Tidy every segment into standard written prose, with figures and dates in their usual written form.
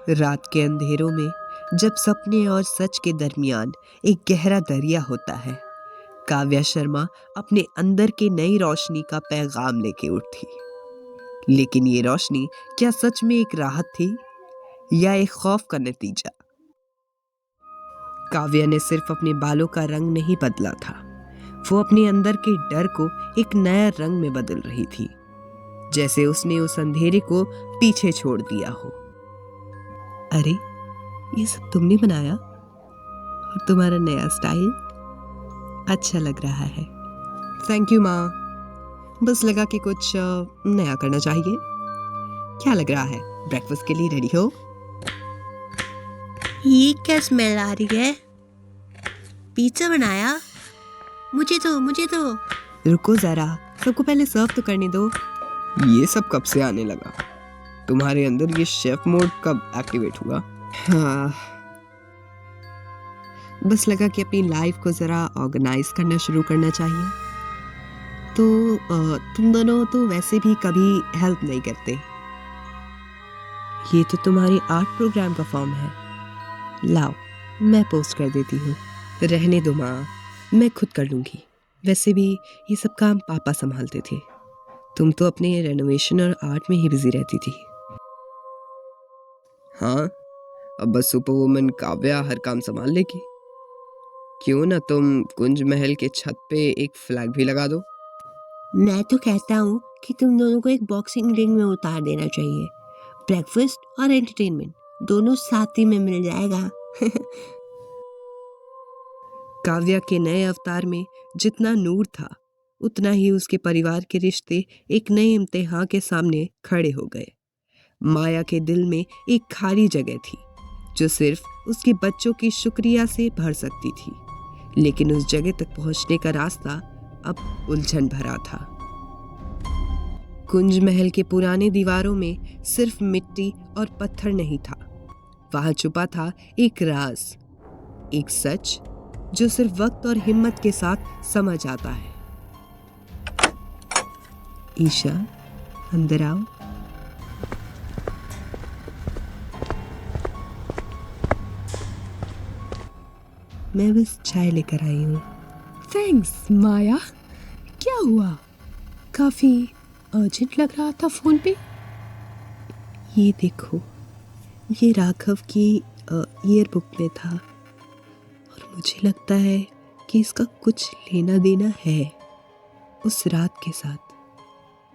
रात के अंधेरों में जब सपने और सच के दरमियान एक गहरा दरिया होता है, काव्या शर्मा अपने अंदर की नई रोशनी का पैगाम लेके उठी। लेकिन ये रोशनी क्या सच में एक राहत थी या एक खौफ का नतीजा? काव्या ने सिर्फ अपने बालों का रंग नहीं बदला था, वो अपने अंदर के डर को एक नया रंग में बदल रही थी, जैसे उसने उस अंधेरे को पीछे छोड़ दिया हो। अरे, ये सब तुमने बनाया? और तुम्हारा नया स्टाइल अच्छा लग रहा है। थैंक यू माँ। बस लगा कि कुछ नया करना चाहिए। क्या लग रहा है, ब्रेकफास्ट के लिए रेडी हो? ये क्या स्मेल आ रही है? पिज्जा बनाया? मुझे तो। रुको जरा, सबको पहले सर्व तो करने दो। ये सब कब से आने लगा? तुम्हारे अंदर ये शेफ मोड कब एक्टिवेट हुआ? हाँ, बस लगा कि अपनी लाइफ को जरा ऑर्गेनाइज करना शुरू करना चाहिए। तो तुम दोनों तो वैसे भी कभी हेल्प नहीं करते। ये तो तुम्हारी आर्ट प्रोग्राम का फॉर्म है। लाओ, मैं पोस्ट कर देती हूँ। रहने दो माँ, मैं खुद कर लूँगी। वैसे भी ये सब काम पापा संभालते थे। तुम तो अपने रेनोवेशन और आर्ट में ही बिजी रहती थी। हाँ, अब बस सुपर वुमन काव्या हर काम संभाल लेगी। क्यों ना तुम कुंज महल के छत पे एक फ्लैग भी लगा दो। मैं तो कहता हूँ कि तुम दोनों को एक बॉक्सिंग रिंग में उतार देना चाहिए। ब्रेकफास्ट और एंटरटेनमेंट दोनों साथ ही में मिल जाएगा। काव्या के नए अवतार में जितना नूर था, उतना ही उसके परिवार के रिश्ते एक नए इम्तिहान के सामने खड़े हो गए। माया के दिल में एक खाली जगह थी जो सिर्फ उसके बच्चों की शुक्रिया से भर सकती थी, लेकिन उस जगह तक पहुंचने का रास्ता अब उलझन भरा था। कुंज महल के पुराने दीवारों में सिर्फ मिट्टी और पत्थर नहीं था, वहां छुपा था एक राज, एक सच जो सिर्फ वक्त और हिम्मत के साथ समझ आता है। ईशा, अंदर आओ। मैं बस चाय लेकर आई हूँ। थैंक्स माया। क्या हुआ? काफी अर्जेंट लग रहा था फोन पे। ये देखो, ये राघव की ईयर बुक में था और मुझे लगता है कि इसका कुछ लेना देना है उस रात के साथ,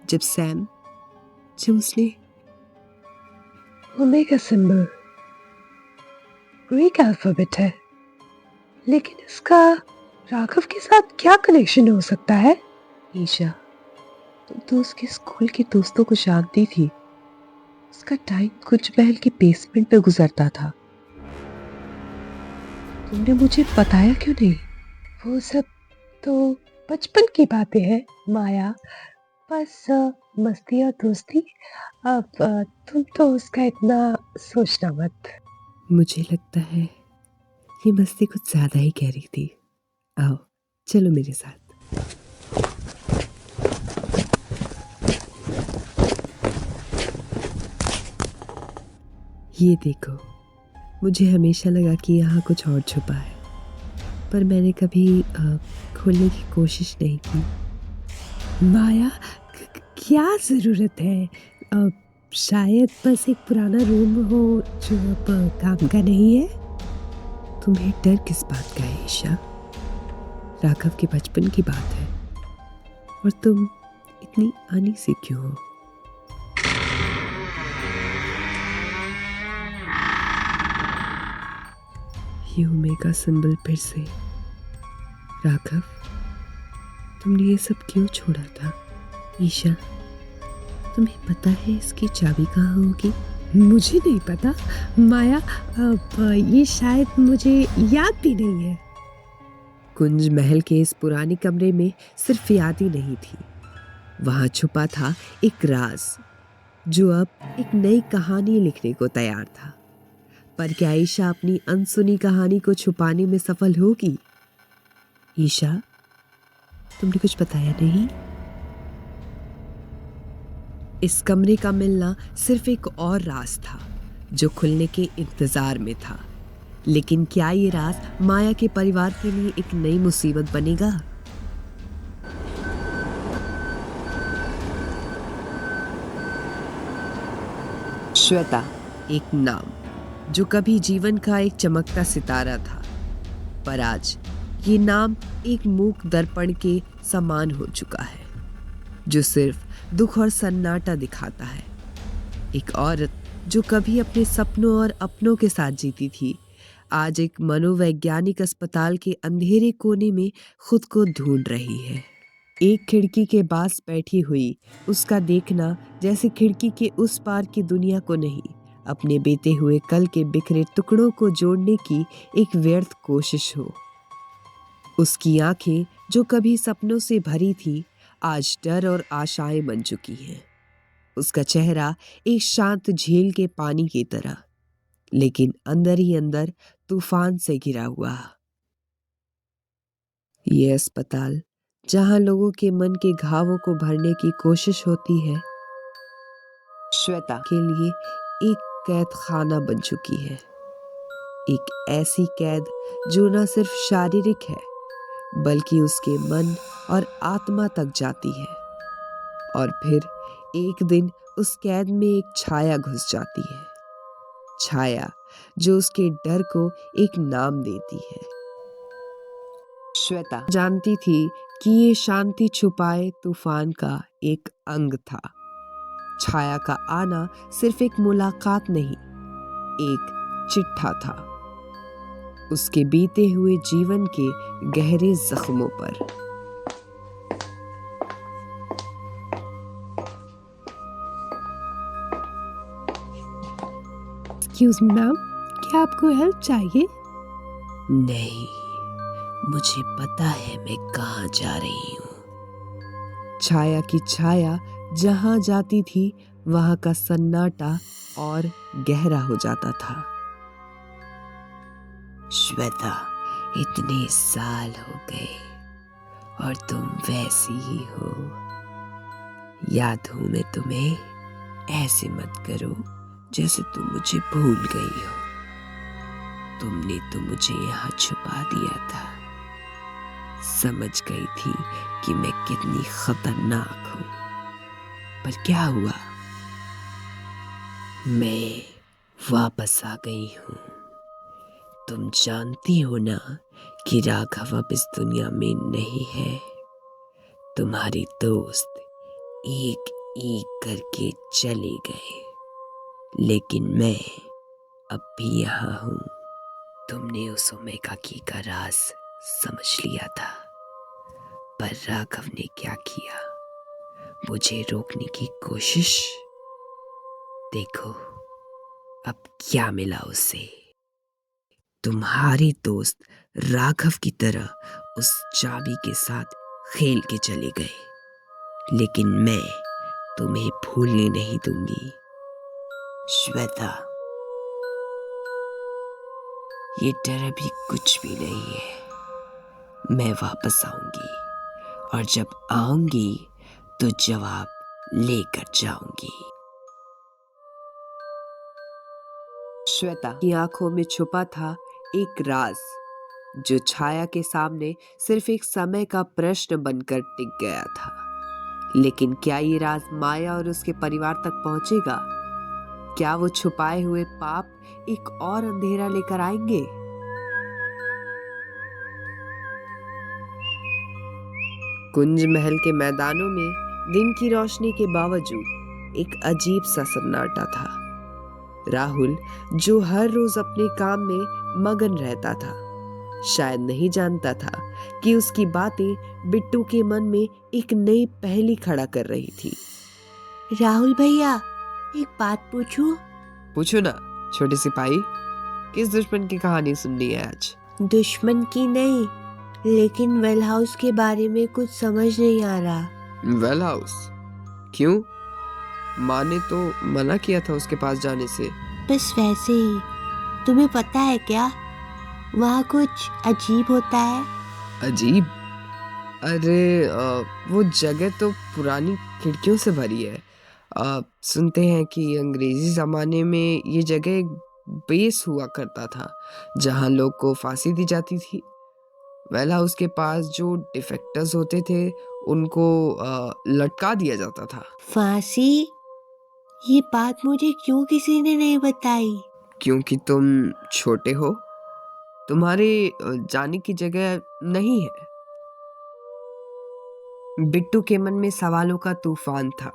जब उसने ओमेगा सिंबल ग्रीक अल्फाबेट है, लेकिन इसका राघव के साथ क्या कनेक्शन हो सकता है? ईशा, तुम तो उसके स्कूल के दोस्तों को जानती थी। उसका टाइम कुछ महल के बेसमेंट में गुजरता था। तुमने मुझे बताया क्यों नहीं? वो सब तो बचपन की बातें हैं माया, बस मस्ती और दोस्ती। अब तुम तो उसका इतना सोचना मत। मुझे लगता है ये मस्ती कुछ ज्यादा ही कह रही थी। आओ, चलो मेरे साथ। ये देखो, मुझे हमेशा लगा कि यहाँ कुछ और छुपा है, पर मैंने कभी खोलने की कोशिश नहीं की। माया, क्या जरूरत है? शायद बस एक पुराना रूम हो जो अब काम का नहीं है। तुम्हें डर किस बात का है ईशा? राघव के बचपन की बात है और तुम इतनी अनईजी क्यों हो? ये ओमेगा सिंबल फिर से। राघव, तुमने ये सब क्यों छोड़ा था? ईशा, तुम्हें पता है इसकी चाबी कहाँ होगी? मुझे नहीं पता माया, अब ये शायद मुझे याद भी नहीं है। कुंज महल के इस पुराने कमरे में सिर्फ याद ही नहीं थी, वहां छुपा था एक राज जो अब एक नई कहानी लिखने को तैयार था। पर क्या ईशा अपनी अनसुनी कहानी को छुपाने में सफल होगी? ईशा, तुमने कुछ बताया नहीं? इस कमरे का मिलना सिर्फ एक और राज था जो खुलने के इंतजार में था। लेकिन क्या ये राज माया के परिवार के लिए एक नई मुसीबत बनेगा? श्वेता एक नाम जो कभी जीवन का एक चमकता सितारा था, पर आज ये नाम एक मूक दर्पण के समान हो चुका है जो सिर्फ दुख और सन्नाटा दिखाता है। एक औरत जो कभी अपने सपनों और अपनों के साथ जीती थी, आज एक मनोवैज्ञानिक अस्पताल के अंधेरे कोने में खुद को ढूंढ रही है। एक खिड़की के पास बैठी हुई उसका देखना जैसे खिड़की के उस पार की दुनिया को नहीं, अपने बीते हुए कल के बिखरे टुकड़ों को जोड़ने की एक व्यर्थ कोशिश हो। उसकी आंखें जो कभी सपनों से भरी थी, आज डर और आशाएं बन चुकी हैं। उसका चेहरा एक शांत झील के पानी की तरह, लेकिन अंदर ही अंदर तूफान से घिरा हुआ। ये अस्पताल जहां लोगों के मन के घावों को भरने की कोशिश होती है, श्वेता के लिए एक कैद खाना बन चुकी है। एक ऐसी कैद जो न सिर्फ शारीरिक है बल्कि उसके मन और आत्मा तक जाती है। और फिर एक दिन उस कैद में एक छाया घुस जाती है, छाया जो उसके डर को एक नाम देती है। श्वेता जानती थी कि ये शांति छुपाए तूफान का एक अंग था। छाया का आना सिर्फ एक मुलाकात नहीं, एक चिट्ठा था उसके बीते हुए जीवन के गहरे जख्मों पर। एक्सक्यूज मी मैम, क्या आपको हेल्प चाहिए? नहीं, मुझे पता है मैं कहाँ जा रही हूँ। छाया की छाया जहां जाती थी वहां का सन्नाटा और गहरा हो जाता था। श्वेता, इतने साल हो गए और तुम वैसी ही हो। याद हूं मैं तुम्हें, ऐसे मत करो जैसे तुम मुझे भूल गई हो। तुमने तो मुझे यहाँ छुपा दिया था। समझ गई थी कि मैं कितनी खतरनाक हूं, पर क्या हुआ? मैं वापस आ गई हूं। तुम जानती हो ना कि राघव अब इस दुनिया में नहीं है। तुम्हारे दोस्त एक एक करके चले गए, लेकिन मैं अब भी यहाँ हूँ। तुमने उस ओमेगाकी का राज समझ लिया था, पर राघव ने क्या किया? मुझे रोकने की कोशिश। देखो अब क्या मिला उसे। तुम्हारे दोस्त राघव की तरह उस चाबी के साथ खेल के चले गए, लेकिन मैं तुम्हें भूलने नहीं दूंगी। श्वेता, ये डर अभी कुछ भी नहीं है। मैं वापस आऊंगी, और जब आऊंगी तो जवाब लेकर जाऊंगी। श्वेता की आंखों में छुपा था एक राज जो छाया के सामने सिर्फ एक समय का प्रश्न बनकर टिक गया था। लेकिन क्या ये राज माया और उसके परिवार तक पहुंचेगा? क्या वो छुपाए हुए पाप एक और अंधेरा लेकर आएंगे? कुंज महल के मैदानों में दिन की रोशनी के बावजूद एक अजीब सा सन्नाटा था। राहुल, जो हर रोज अपने काम में मगन रहता था, शायद नहीं जानता था कि उसकी बातें बिट्टू के मन में एक नई पहेली खड़ा कर रही थी। राहुल भैया, एक बात पूछूं? पूछो ना छोटे सिपाही, किस दुश्मन की कहानी सुननी है आज? दुश्मन की नहीं, लेकिन वेल हाउस के बारे में कुछ समझ नहीं आ रहा। Well house? क्यों? माँ ने तो मना किया था उसके पास जाने से। बस वैसे ही। तुम्हें पता है क्या, वहाँ कुछ अजीब होता है। अजीब? अरे वो जगह तो पुरानी खिड़कियों से भरी है। सुनते हैं कि अंग्रेजी ज़माने में ये जगह एक बेस हुआ करता था जहाँ लोग को फांसी दी जाती थी। वेल हाउस के पास जो डिफेक्टर्स होते थे उनको लटका दिया जाता था। फांसी? ये बात मुझे क्यों किसी ने नहीं बताई? क्योंकि तुम छोटे हो, तुम्हारे जाने की जगह नहीं है। बिट्टू के मन में सवालों का तूफान था।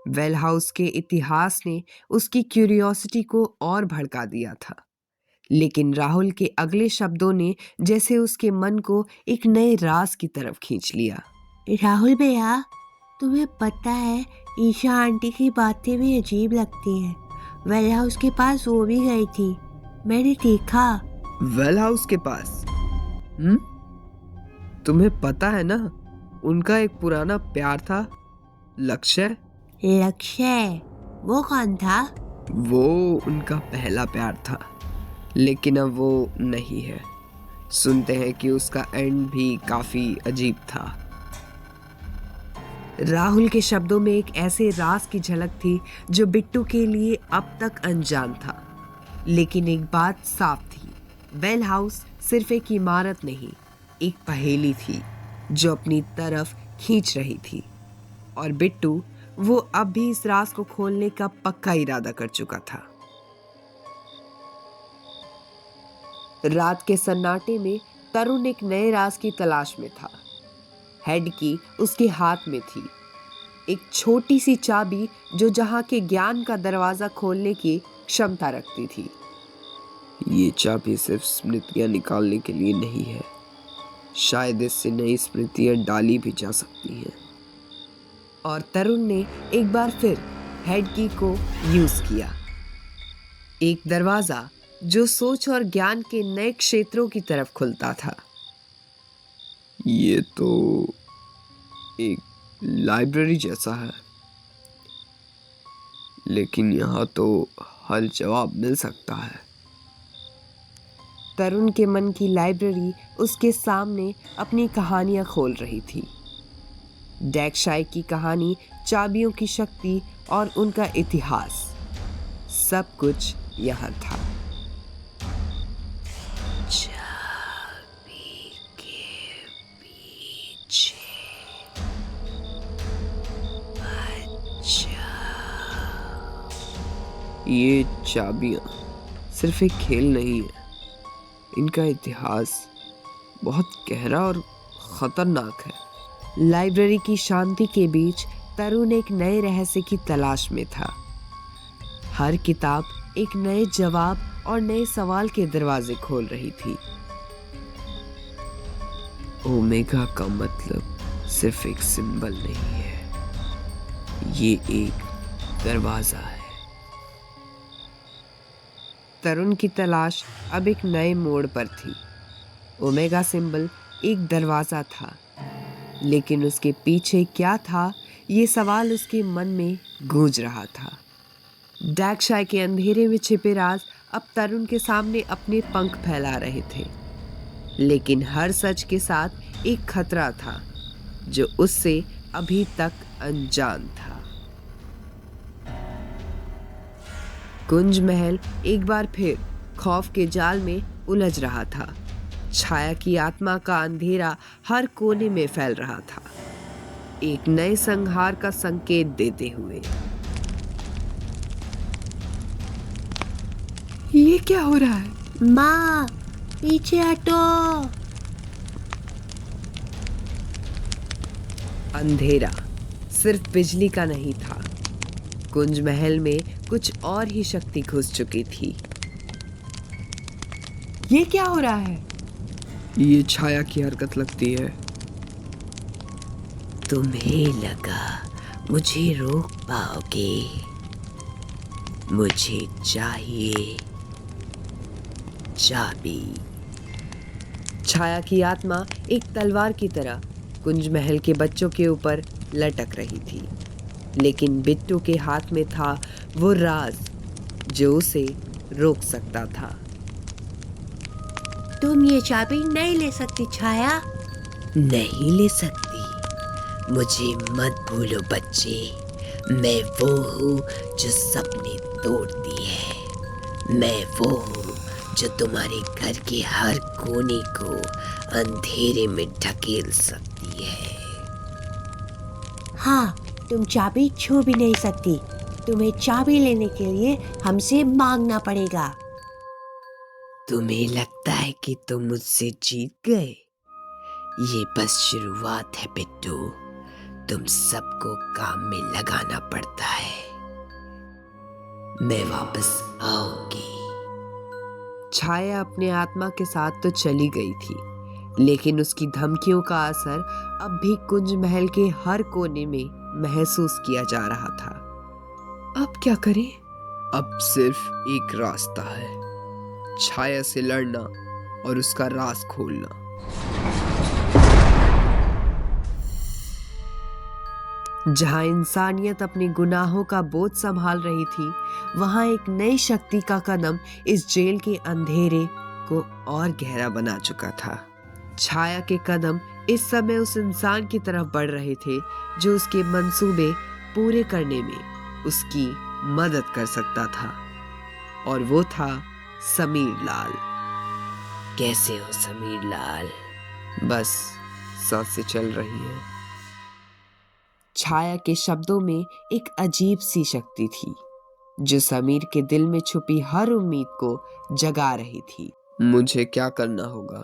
वेल हाउस के इतिहास ने उसकी क्यूरियोसिटी को और भड़का दिया था, लेकिन राहुल के अगले शब्दों ने जैसे उसके मन को एक नए राज की तरफ खींच लिया। राहुल भैया, तुम्हें पता है ईशा आंटी की बातें भी अजीब लगती हैं। वेल हाउस के पास वो भी गई थी, मैंने देखा। वेल हाउस के पास? तुम्हें पता है ना, उनका एक पुराना प्यार था, लक्ष्य। लक्ष्य? वो कौन था? वो उनका पहला प्यार था, लेकिन अब वो नहीं है। सुनते हैं कि उसका एंड भी काफी अजीब था। राहुल के शब्दों में एक ऐसे राज की झलक थी जो बिट्टू के लिए अब तक अनजान था। लेकिन एक बात साफ थी, वेल हाउस सिर्फ एक इमारत नहीं, एक पहेली थी जो अपनी तरफ खींच रही थी। और बिट्टू, वो अब भी इस राज को खोलने का पक्का इरादा कर चुका था। रात के सन्नाटे में तरुण एक नए राज की तलाश में था। हेड की उसके हाथ में थी, एक छोटी सी चाबी जो जहां के ज्ञान का दरवाजा खोलने की क्षमता रखती थी। ये चाबी सिर्फ स्मृतियां निकालने के लिए नहीं है, शायद इससे नई स्मृतियां डाली भी जा सकती हैं। और तरुण ने एक बार फिर हेड की को यूज किया, एक दरवाजा जो सोच और ज्ञान के नए क्षेत्रों की तरफ खुलता था। ये तो एक लाइब्रेरी जैसा है, लेकिन यहाँ तो हर जवाब मिल सकता है। तरुण के मन की लाइब्रेरी उसके सामने अपनी कहानियां खोल रही थी। डैक्शाई की कहानी, चाबियों की शक्ति और उनका इतिहास, सब कुछ यहाँ था। चाबी के पीछे ये चाबियां सिर्फ एक खेल नहीं है, इनका इतिहास बहुत गहरा और खतरनाक है। लाइब्रेरी की शांति के बीच तरुण एक नए रहस्य की तलाश में था। हर किताब एक नए जवाब और नए सवाल के दरवाजे खोल रही थी। ओमेगा का मतलब सिर्फ एक सिंबल नहीं है, ये एक दरवाजा है। तरुण की तलाश अब एक नए मोड़ पर थी। ओमेगा सिंबल एक दरवाजा था, लेकिन उसके पीछे क्या था, ये सवाल उसके मन में गूंज रहा था। डैक्शाई के अंधेरे में छिपे राज अब तरुण के सामने अपने पंख फैला रहे थे, लेकिन हर सच के साथ एक खतरा था जो उससे अभी तक अनजान था। कुंज महल एक बार फिर खौफ के जाल में उलझ रहा था। छाया की आत्मा का अंधेरा हर कोने में फैल रहा था, एक नए संहार का संकेत देते हुए। ये क्या हो रहा है? माँ, पीछे हटो। अंधेरा सिर्फ बिजली का नहीं था, कुंज महल में कुछ और ही शक्ति घुस चुकी थी। ये क्या हो रहा है? ये छाया की हरकत लगती है। तुम्हें लगा मुझे रोक पाओगे? मुझे चाहिए चाबी। छाया की आत्मा एक तलवार की तरह कुंज महल के बच्चों के ऊपर लटक रही थी, लेकिन बिट्टू के हाथ में था वो राज जो उसे रोक सकता था। तुम ये चाबी नहीं ले सकती छाया। नहीं ले सकती। मुझे मत भूलो बच्चे, मैं वो हूँ जो सपने तोड़ती है। मैं वो हूँ जो तुम्हारे घर के हर कोने को अंधेरे में ढकेल सकती है। हाँ, तुम चाबी छू भी नहीं सकती। तुम्हें चाबी लेने के लिए हमसे मांगना पड़ेगा। तुम्हें लगता है कि तुम मुझसे जीत गए? ये बस शुरुआत है बिट्टू। तुम सबको काम में लगाना पड़ता है। मैं वापस आऊंगी। छाया अपने आत्मा के साथ तो चली गई थी, लेकिन उसकी धमकियों का असर अब भी कुंज महल के हर कोने में महसूस किया जा रहा था। अब क्या करें? अब सिर्फ एक रास्ता है, छाया से लड़ना और उसका राज खोलना। जहां इंसानियत अपने गुनाहों का बोझ संभाल रही थी, वहां एक नई शक्ति का कदम इस जेल के अंधेरे को और गहरा बना चुका था। छाया के कदम इस समय उस इंसान की तरफ बढ़ रहे थे जो उसके मंसूबे पूरे करने में उसकी मदद कर सकता था, और वो था समीर लाल। कैसे हो समीर लाल? बस सांसें चल रही हैं। छाया के शब्दों में एक अजीब सी शक्ति थी जो समीर के दिल में छुपी हर उम्मीद को जगा रही थी। मुझे क्या करना होगा?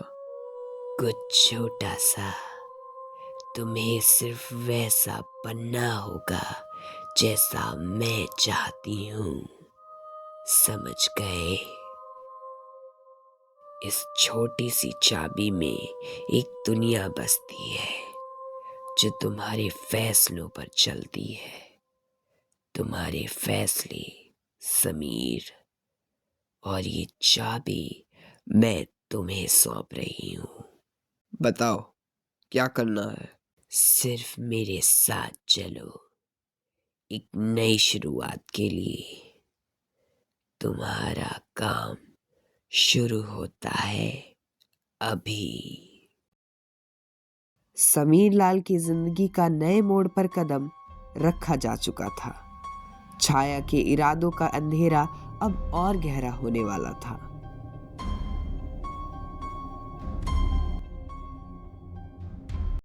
कुछ छोटा सा। तुम्हें सिर्फ वैसा बनना होगा जैसा मैं चाहती हूँ। समझ गए? इस छोटी सी चाबी में एक दुनिया बसती है जो तुम्हारे फैसलों पर चलती है। तुम्हारे फैसले समीर, और ये चाबी मैं तुम्हें सौंप रही हूँ। बताओ क्या करना है? सिर्फ मेरे साथ चलो, एक नई शुरुआत के लिए। तुम्हारा काम शुरू होता है अभी। समीर लाल की जिंदगी का नए मोड़ पर कदम रखा जा चुका था। छाया के इरादों का अंधेरा अब और गहरा होने वाला था।